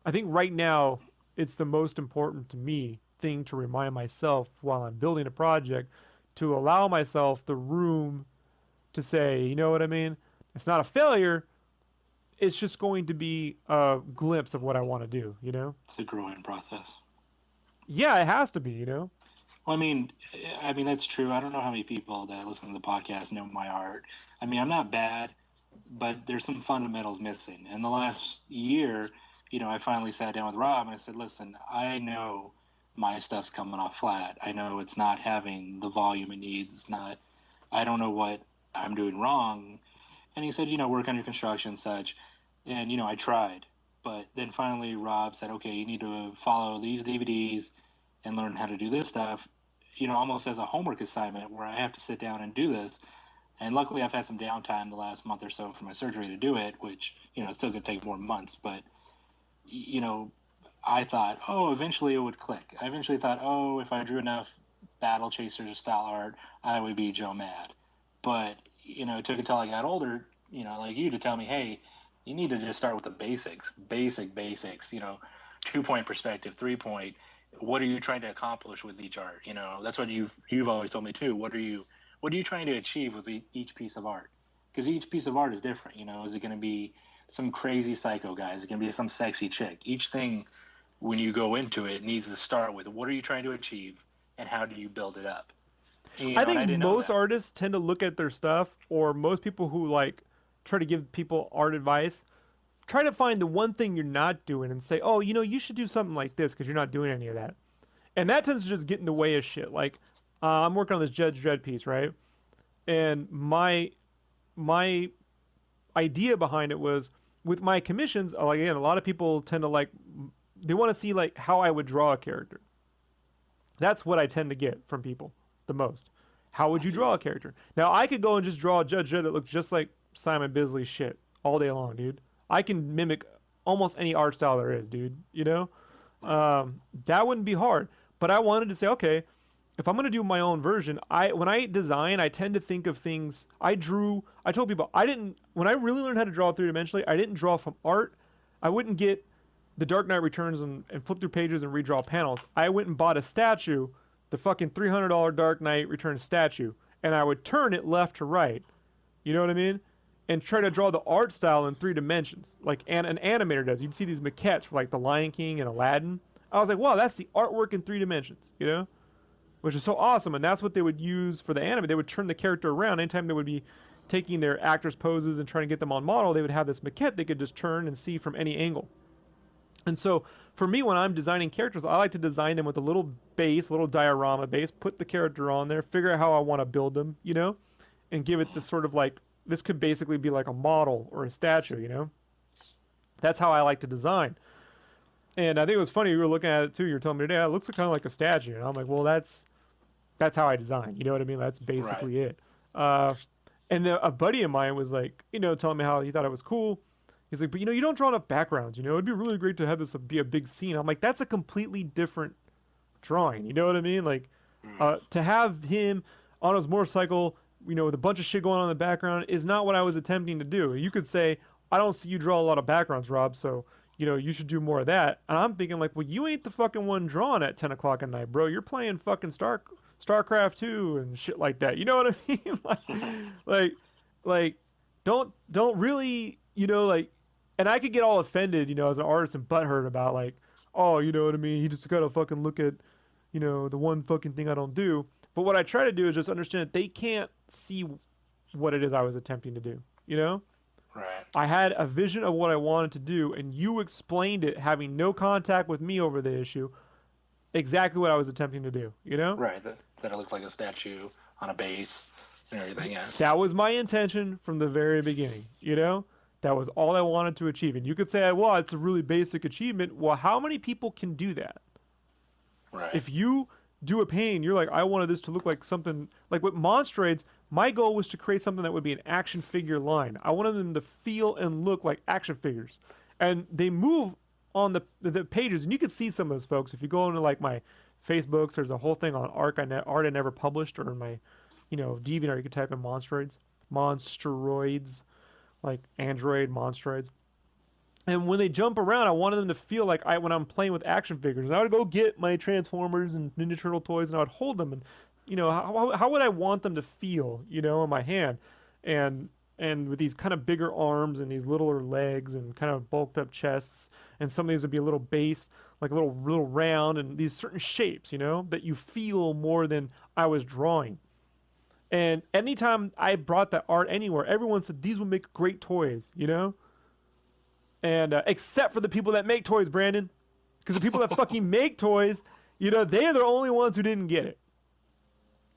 Speaker 4: I think right now it's the most important to me thing to remind myself while I'm building a project, to allow myself the room to say, you know what I mean? It's not a failure. It's just going to be a glimpse of what I want to do, you know?
Speaker 3: It's a growing process.
Speaker 4: Yeah, it has to be, you know?
Speaker 3: Well, I mean that's true. I don't know how many people that listen to the podcast know my art. I mean, I'm not bad, but there's some fundamentals missing. In the last year, I finally sat down with Rob and I said, "Listen, I know my stuff's coming off flat. I know it's not having the volume it needs. It's not. I don't know what I'm doing wrong." And he said, "Work on your construction and such." And I tried, but then finally Rob said, "Okay, you need to follow these DVDs and learn how to do this stuff." Almost as a homework assignment where I have to sit down and do this. And luckily, I've had some downtime the last month or so for my surgery to do it, which it's still going to take more months. But I thought, oh, eventually it would click. I eventually thought, oh, if I drew enough Battle Chasers style art, I would be Joe Mad. But it took until I got older, like you, to tell me, hey, you need to just start with the basics, basics. 2-point perspective, 3-point. What are you trying to accomplish with each art? That's what you've always told me too. What are you trying to achieve with each piece of art? Because each piece of art is different. Is it going to be some crazy psycho guy? Is it going to be some sexy chick? Each thing, when you go into it, needs to start with what are you trying to achieve and how do you build it up? And,
Speaker 4: I think most artists tend to look at their stuff, or most people who like try to give people art advice, try to find the one thing you're not doing and say, oh, you should do something like this because you're not doing any of that. And that tends to just get in the way of shit. Like, I'm working on this Judge Dredd piece, right? And my idea behind it was, with my commissions, like, again, a lot of people tend to they want to see like how I would draw a character. That's what I tend to get from people the most. How would you draw a character? Now, I could go and just draw a Judge Dredd that looks just like Simon Bisley's shit all day long, dude. I can mimic almost any art style there is, dude. That wouldn't be hard. But I wanted to say, okay, if I'm going to do my own version, when I design, I tend to think of things. I told people, when I really learned how to draw three-dimensionally, I didn't draw from art. I wouldn't get the Dark Knight Returns and flip through pages and redraw panels. I went and bought a statue, the fucking $300 Dark Knight Returns statue, and I would turn it left to right. You know what I mean? And try to draw the art style in 3 dimensions, like an animator does. You'd see these maquettes for like The Lion King and Aladdin. I was like, wow, that's the artwork in 3 dimensions, which is so awesome. And that's what they would use for the anime. They would turn the character around. Anytime they would be taking their actors' poses and trying to get them on model, they would have this maquette they could just turn and see from any angle. And so for me, when I'm designing characters, I like to design them with a little base, a little diorama base, put the character on there, figure out how I want to build them, and give it this sort of like, this could basically be like a model or a statue, That's how I like to design. And I think it was funny, you were looking at it too, you were telling me today, it looks kind of like a statue. And I'm like, well, that's how I design. You know what I mean? That's basically it. And a buddy of mine was like, telling me how he thought it was cool. He's like, but you don't draw enough backgrounds, it'd be really great to have this be a big scene. I'm like, that's a completely different drawing. You know what I mean? Like, to have him on his motorcycle, with a bunch of shit going on in the background is not what I was attempting to do. You could say, I don't see you draw a lot of backgrounds, Rob, so, you should do more of that. And I'm thinking like, well, you ain't the fucking one drawing at 10 o'clock at night, bro. You're playing fucking StarCraft 2 and shit like that. You know what I mean? like, don't really, and I could get all offended, as an artist and butthurt about like, oh, you know what I mean? You just gotta fucking look at, the one fucking thing I don't do. But what I try to do is just understand that they can't see what it is I was attempting to do,
Speaker 3: Right.
Speaker 4: I had a vision of what I wanted to do, and you explained it, having no contact with me over the issue, exactly what I was attempting to do,
Speaker 3: Right, that it looked like a statue on a base and everything, yeah.
Speaker 4: That was my intention from the very beginning, That was all I wanted to achieve. And you could say, well, it's a really basic achievement. Well, how many people can do that?
Speaker 3: Right.
Speaker 4: If you do a painting, you're like, I wanted this to look like something, like with Monstroids, my goal was to create something that would be an action figure line. I wanted them to feel and look like action figures. And they move on the pages, and you can see some of those folks. If you go into like my Facebooks, there's a whole thing on art I never published, or in my, DeviantArt, you can type in Monstroids, like Android Monstroids. And when they jump around, I wanted them to feel like when I'm playing with action figures. And I would go get my Transformers and Ninja Turtle toys, and I would hold them. And how would I want them to feel, in my hand, and with these kind of bigger arms and these littler legs and kind of bulked up chests, and some of these would be a little base, like a little round, and these certain shapes, that you feel more than I was drawing. And anytime I brought that art anywhere, everyone said these would make great toys, And except for the people that make toys, Brandon, because the people that fucking make toys, they're the only ones who didn't get it.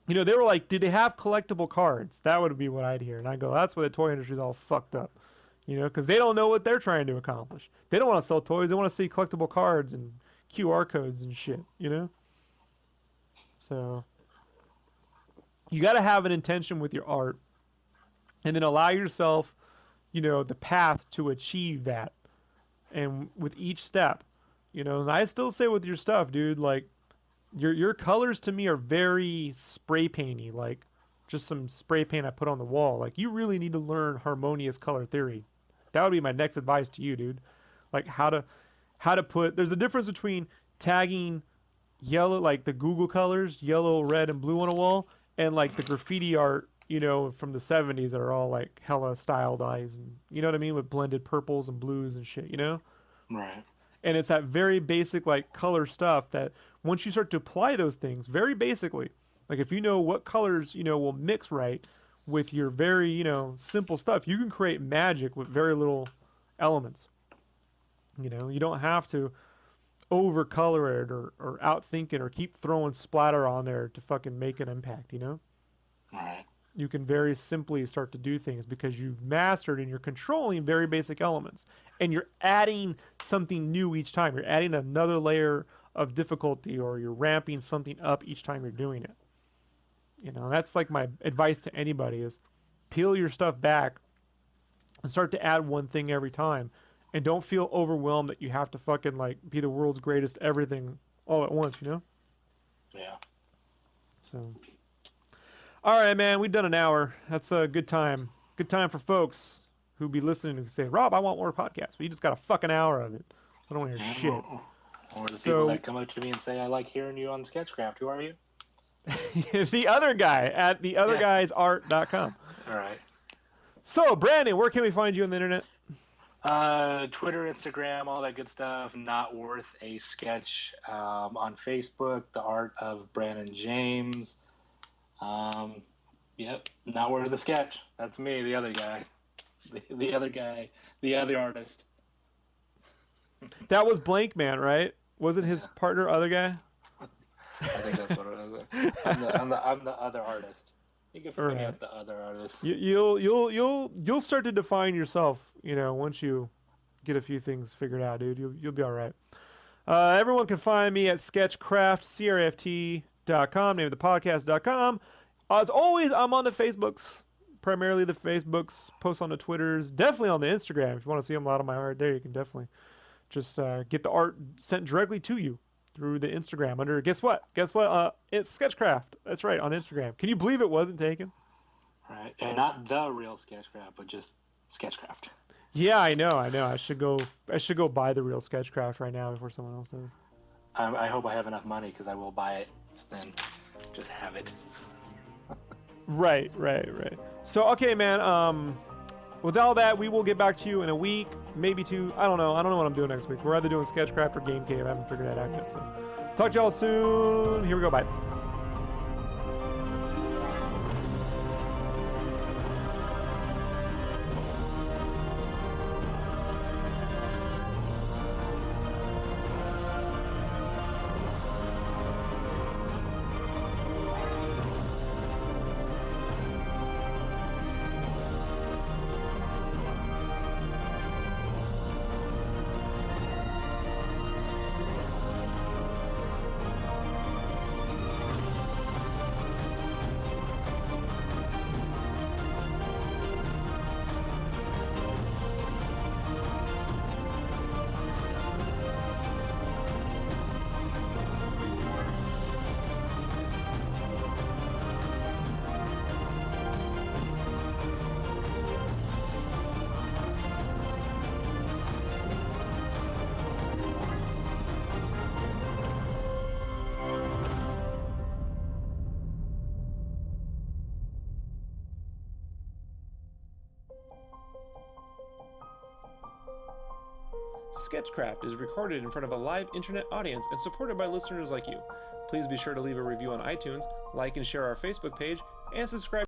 Speaker 4: They were like, did they have collectible cards? That would be what I'd hear. And I go, that's why the toy industry's all fucked up. Because they don't know what they're trying to accomplish. They don't want to sell toys. They want to see collectible cards and QR codes and shit, So you got to have an intention with your art, and then allow yourself, the path to achieve that. And with each step, and I still say with your stuff, dude, like your colors to me are very spray painty, like just some spray paint I put on the wall. Like you really need to learn harmonious color theory. That would be my next advice to you, dude. Like how to put, there's a difference between tagging yellow, like the Google colors, yellow, red, and blue on a wall, and like the graffiti art, from the 70s that are all like hella stylized, and you know what I mean, with blended purples and blues and shit,
Speaker 3: Right.
Speaker 4: And it's that very basic like color stuff that once you start to apply those things very basically, like if you know what colors, will mix right with your very, simple stuff, you can create magic with very little elements. You don't have to overcolor it or outthink it or keep throwing splatter on there to fucking make an impact,
Speaker 3: Right.
Speaker 4: You can very simply start to do things because you've mastered and you're controlling very basic elements, and you're adding something new each time. You're adding another layer of difficulty, or you're ramping something up each time you're doing it. That's like my advice to anybody is peel your stuff back and start to add one thing every time, and don't feel overwhelmed that you have to fucking like be the world's greatest everything all at once,
Speaker 3: Yeah.
Speaker 4: So all right, man, we've done an hour. That's a good time. Good time for folks who be listening who say, Rob, I want more podcasts. But you just got a fucking hour of it. I don't want to hear shit.
Speaker 3: Or the people that come up to me and say, I like hearing you on Skechcraft. Who are you?
Speaker 4: The other guy at theotherguysart.com.
Speaker 3: All right.
Speaker 4: So, Brandon, where can we find you on the internet?
Speaker 3: Twitter, Instagram, all that good stuff. Not Worth a Sketch. On Facebook, The Art of Brandon James. Yep, Not Worth a Sketch. That's me, the other guy. The other guy. The other artist.
Speaker 4: That was Blank Man, right? Wasn't his partner other guy?
Speaker 3: I think that's what it was. I'm the other artist. You can forget the other artist.
Speaker 4: You'll start to define yourself, once you get a few things figured out, dude. You'll be all right. Everyone can find me at Skechcraft, CRFT.com, name of the podcast.com. As always, I'm on the Facebooks, primarily the Facebooks, post on the Twitters, definitely on the Instagram. If you want to see a lot of my art there, you can definitely just get the art sent directly to you through the Instagram under, guess what? It's Skechcraft. That's right, on Instagram. Can you believe it wasn't taken?
Speaker 3: Right, and not the real Skechcraft, but just Skechcraft.
Speaker 4: Yeah, I know. I should go buy the real Skechcraft right now before someone else does.
Speaker 3: I hope I have enough money because I will buy it, then just have it.
Speaker 4: Right. So, okay, man, with all that, we will get back to you in a week, maybe two. I don't know what I'm doing next week. We're either doing Skechcraft or Game Cave. I haven't figured that out yet. So, talk to y'all soon. Here we go. Bye.
Speaker 2: Skechcraft is recorded in front of a live internet audience and supported by listeners like you. Please be sure to leave a review on iTunes, like and share our Facebook page, and subscribe